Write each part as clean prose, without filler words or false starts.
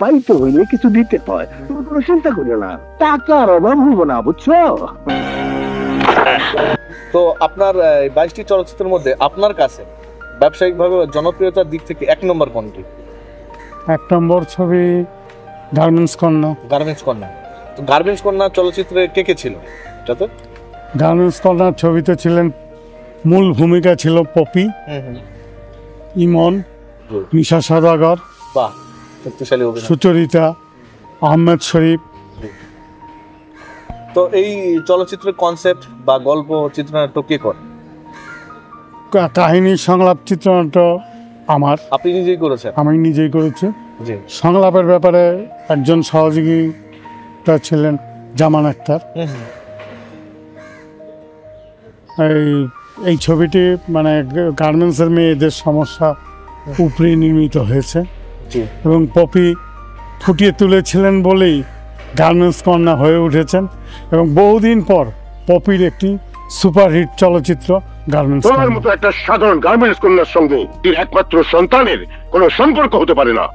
পাইতে হইলে কিছু দিতে হয়, তুমি কোনো চিন্তা করিও না, টাকার অভাব হইব না, বুঝছো? তো আপনার 22টি চলচ্চিত্রের মধ্যে আপনার কাছে ব্যবসায়িকভাবে জনপ্রিয়তার দিক থেকে 1 নম্বর কোনটি? 1 নম্বর ছবি গার্মেন্টস কন্যা। গার্মেন্টস কন্যা। তো গার্মেন্টস কন্যা চলচ্চিত্রে কে কে ছিল এটাতে? গার্মেন্টস কন্যার ছবিতে ছিলেন, মূল ভূমিকা ছিল পপি, ইমন, মিশা সওদাগর, বাহ, শক্তিশালী অভিনয়, সুচরিতা, আহমেদ শরীফ। তো এই চলচ্চিত্রের কনসেপ্ট বা গল্প চিত্রনাট্য কে করে? কাহিনী সংলাপ চিত্রনাট্য আপনি নিজেই করেছেন? আমি নিজেই করেছি। জি। সংলাপের ব্যাপারে একজন সহযোগিতা ছিলেন জামান আক্তার। এই ছবিটি মানে গার্মেন্টসের মেয়েদের সমস্যা উপরে নির্মিত হয়েছে এবং পপি ফুটিয়ে তুলেছিলেন বলেই গার্মেন্টস কন্যা হয়ে উঠেছেন এবং বহুদিন পর পপির একটি সুপারহিট চলচ্চিত্র গার্মেন্টস। তোমার মতো একটা সাধারণ গার্মেন্টস কন্যার সঙ্গে এর একমাত্র সন্তানের কোনো সম্পর্ক হতে পারে না।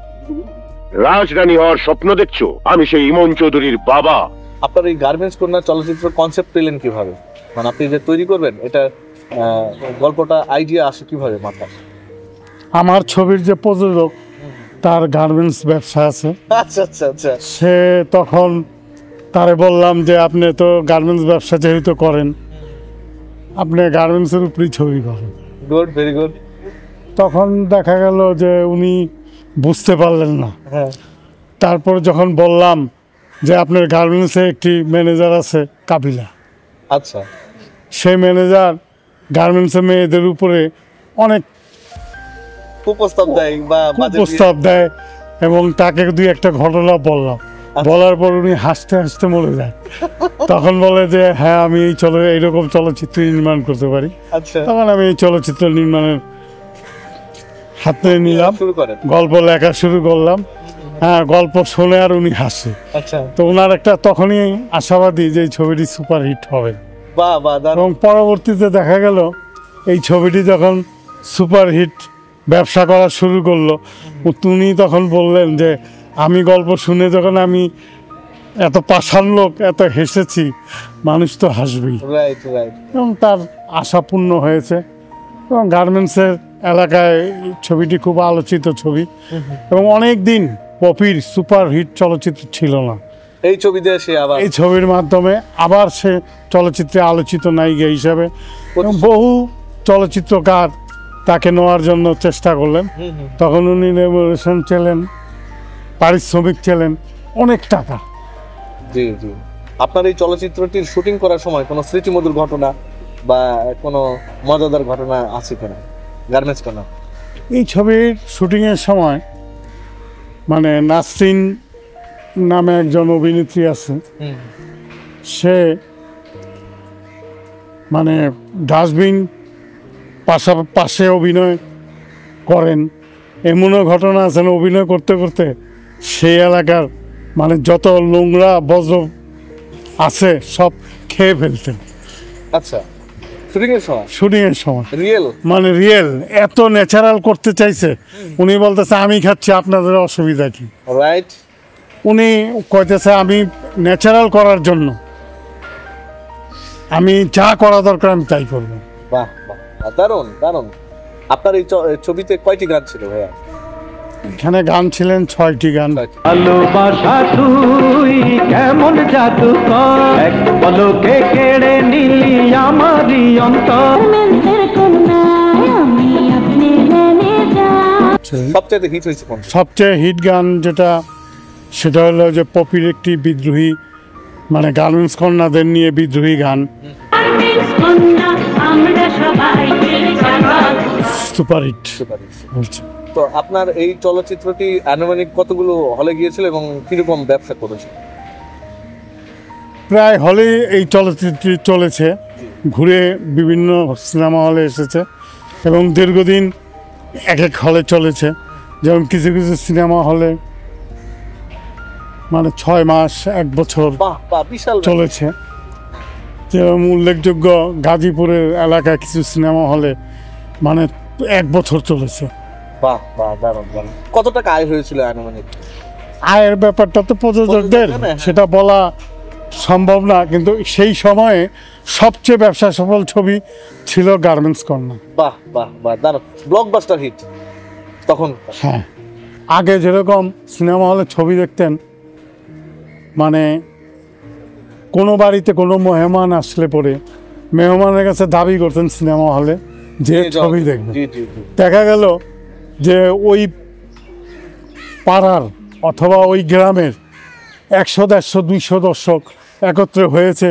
রাজরানী হওয়ার স্বপ্ন দেখছো? আমি সেই ইমন চৌধুরীর বাবা। আপনার এই গার্মেন্টস কন্যা চলচ্চিত্র কনসেপ্ট পেলেন কিভাবে? মানে আপনি যে তৈরি করবেন এটা গল্পটা আইডিয়া আসে কিভাবে মাথায়? আমার ছবির যে প্রযোজক, তার গার্মেন্টস ব্যবসা আছে। আচ্ছা আচ্ছা আচ্ছা। সে তখন তারে বললাম যে আপনি তো গার্মেন্টস ব্যবসা যেহেতু করেন, আপনি গার্মেন্টসের উপরেই ছবি করেন। Good, very good. তখন দেখা গেল যে উনি বুঝতে পারলেন না। তারপর যখন বললাম যে আপনার গার্মেন্টসে একটি ম্যানেজার আছে কাবিলা, আচ্ছা, সেই ম্যানেজার গার্মেন্টসের মেয়েদের উপরে অনেক কুপ্রস্তাব দেয় এবং তাকে 2-1টা ঘটনা বললাম। বলার পর উনি হাসতে হাসতে মরে যায়। তখন বলে যে হ্যাঁ, আমি এইরকম চলচ্চিত্র নির্মাণ করতে পারি। তখন আমি এই চলচ্চিত্র নির্মাণের হাতে নিলাম, গল্প লেখা শুরু করলাম। হ্যাঁ, গল্প শুনে আর উনি হাসে। তো ওনার একটা তখনই আশাবাদী যে এই ছবিটি সুপারহিট হবে। এবং পরবর্তীতে দেখা গেল এই ছবিটি যখন সুপারহিট ব্যবসা করা শুরু করলো, উনি তখন বললেন যে আমি গল্প শুনে যখন আমি এত পাষাণ লোক এত হেসেছি, মানুষ তো হাসবেই। এবং তার আশা পূর্ণ হয়েছে এবং গার্মেন্টসের এলাকায় ছবিটি খুব আলোচিত ছবি এবং অনেক দিন পপির সুপারহিট চলচ্চিত্র ছিল না। এই ছবিতে সে আবার, এই ছবির মাধ্যমে আবার সে চলচ্চিত্রে আলোচিত নায়িকা হিসাবে এবং বহু চলচ্চিত্রকার তাকে নেওয়ার জন্য চেষ্টা করলেন। তখন উনি রেমুনারেশন ছিলেন, পারিশ্রমিক ছিলেন অনেক টাকা। জি জি। আপনার এই চলচ্চিত্রটির শুটিং করার সময় কোনো স্মৃতিমধুর ঘটনা বা কোনো মজাদার ঘটনা আছে কিনা গার্মেন্টস কন্যা? এই ছবির শুটিংয়ের সময় মানে নাসরিন নামে একজন অভিনেত্রী আছে, সে মানে ডাস্টবিন পাশে অভিনয় করেন। এমনও ঘটনা আছে অভিনয় করতে করতে সেই এলাকার মানে যত নোংরা বজ্র আছে সব খেয়ে ফেলতেন। আচ্ছা, শুটিংয়ের সময় মানে রিয়েল এত ন্যাচারাল করতে চাইছে। উনি বলতেছে আমি খাচ্ছি, আপনাদের অসুবিধা কি? রাইট। উনি কইতেছে আমি ন্যাচারাল করার জন্য আমি যা করা দরকার আমি তাই করবো। বাহ বাহ, দারুণ দারুণ। আপনার এই ছবিতে কয়টি গান ছিল ভাইয়া? এখানে গান ছিলেন 6টি গান। ভালোবাসা তুই কেমন জাদু কর, এক পলকে কেড়ে নিলি আমারই অন্তর। সবচেয়ে হিট গান যেটা, সেটা হলো যে পপির একটি বিদ্রোহী মানে গার্মেন্টস কন্যাদের নিয়ে বিদ্রোহী গান, সুপারহিট। তো আপনার এই চলচ্চিত্রটি আনুমানিক কতগুলো হলে গিয়েছিল এবং কিরকম ব্যবসা করেছে? প্রায় হলে এই চলচ্চিত্রটি চলেছে, ঘুরে বিভিন্ন সিনেমা হলে এসেছে এবং দীর্ঘদিন এক এক হলে চলেছে। যেমন কিছু কিছু সিনেমা হলে মানে 6 মাস 1 বছর চলেছে। যেরকম উল্লেখযোগ্য গাজীপুরের এলাকায় কিছু সিনেমা হলে মানে 1 বছর চলেছে। বাহ বাহ, দারুণ দারুণ। কত টাকা আয় হয়েছিল আনুমানিক? আয়ের ব্যাপারটা তো প্রযোজকদের, সেটা বলা সম্ভব না, কিন্তু সেই সময়ে সবচেয়ে ব্যবসা সফল ছবি ছিল গার্মেন্টস কর্নার। বাহ বাহ বাহ, দারুণ, ব্লকবাস্টার হিট তখন। হ্যাঁ, আগে যেরকম সিনেমা হলে ছবি দেখতেন, মানে কোনো বাড়িতে কোনো মেহমান আসলে পরে মেহমানের কাছে দাবি করতেন সিনেমা হলে যে ছবি দেখবেন। জি জি জি। দেখা গেল যে ওই পাড়ার অথবা ওই গ্রামের 100, 150, 200 দর্শক একত্রে হয়েছে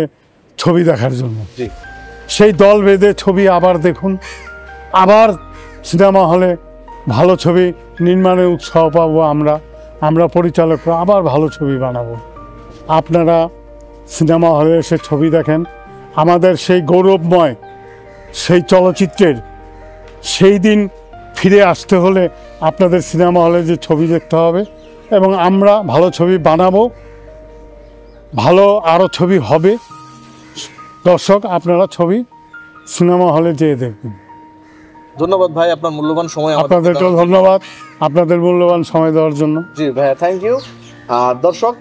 ছবি দেখার জন্য। জি। সেই দল বেঁধে ছবি আবার দেখুন, আবার সিনেমা হলে ভালো ছবি নির্মাণের উৎসাহ পাবো আমরা পরিচালকরা আবার ভালো ছবি বানাবো। আপনারা সিনেমা হলে এসে ছবি দেখেন। আমাদের সেই গৌরবময় সেই চলচ্চিত্রের সেই দিন ফিরে আসতে হলে আপনাদের সিনেমা হলে যে ছবি দেখতে হবে, এবং আমরা ভালো ছবি বানাবো, ভালো আরও ছবি হবে। দর্শক, আপনারা ছবি সিনেমা হলে যেয়ে দেখবেন। ধন্যবাদ ভাই, আপনার মূল্যবান সময় আমাদের আপনাদেরকেও ধন্যবাদ আপনাদের মূল্যবান সময় দেওয়ার জন্য। জি ভাইয়া, থ্যাংক ইউ। দর্শক,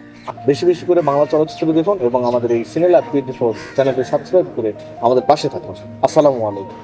বেশি বেশি করে বাংলা চলচ্চিত্র দেখুন এবং আমাদের এই সিনেল্যাব 24 চ্যানেলটি সাবস্ক্রাইব করে আমাদের পাশে থাকুন। আসসালামু আলাইকুম।